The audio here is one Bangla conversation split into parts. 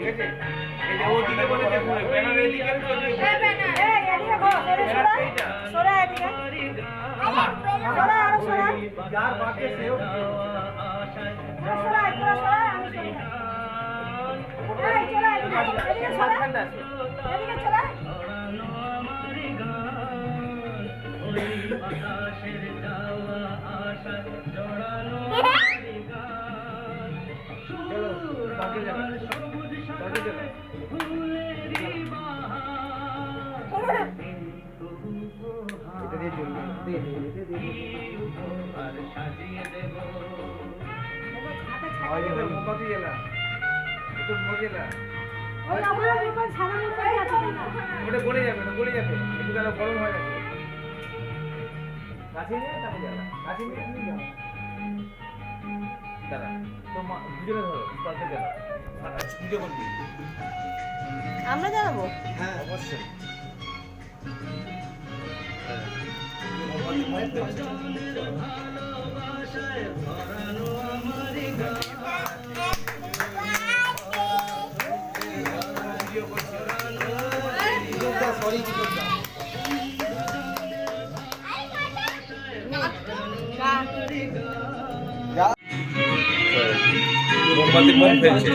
আছে এই যে ওদিকে বলেছে ঘুরে ব্যানার এদিকে আমি চলে যাই এদিকে ঘো সরে এদিকে সরা আর সরা যার বাকে সেও সরা আমি সরা এই চলা এদিকে সরা এদিকে চলা ওটা গলে যাবে না গলে যাবে একটু গেলে গরম হয়ে গেছে কাছে নিয়ে তাকে যাবে কাছে নিয়ে তুমি যাও দাদা তো ভিডিও ধরো পাশে গেল ভিডিও করবি আমরা জানাবো হ্যাঁ অবশ্যই মোমবাতি কম ফেলছে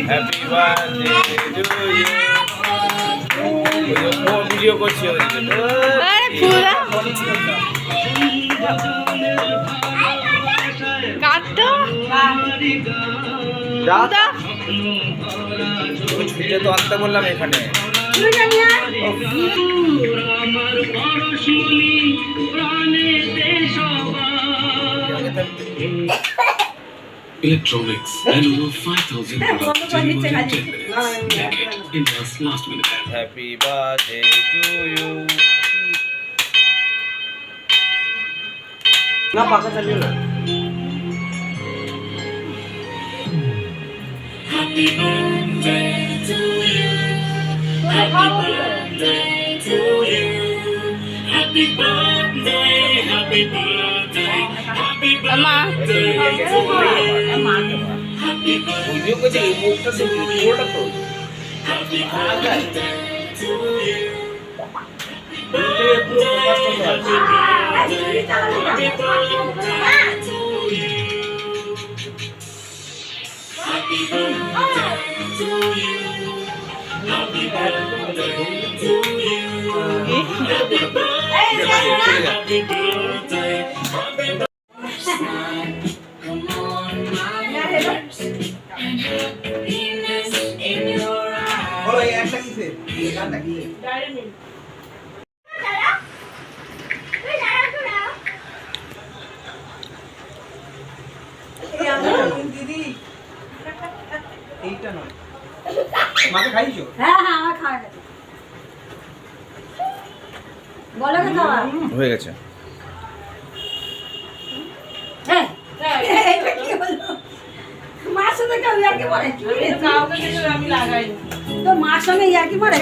happy birthday to you video করছি ছুটে তো আনতে বললাম এখানে Electronics and over 5,000 products delivered in 10 minutes. Check it. India's last minute app. Happy birthday to you. ना पाका चलिए ना Happy birthday to you. Happy birthday to you. Happy birthday, happy birthday, happy birthday to you. Happy video को जो इमोशन से पूरा तो happy birthday to you. ये पूरा फर्स्ट में Happy birthday to you. Happy birthday to you. Happy birthday to you. Happy birthday, happy birthday, happy birthday. Smile, come on my lips, and happiness in your eyes. बोलो ये ऐसा किसे ये गाना किसे দিদি এইটা নয় মাকে খাইছো হ্যাঁ হ্যাঁ আমার খাওয়া গেছে বলো না খাওয়া হয়ে গেছে হ্যাঁ এটা কি হলো মার সাথে কেউ ইয়ার্কি মারে কাউকে আমি লাগাই তো মার সঙ্গে ইয়ার্কি মারে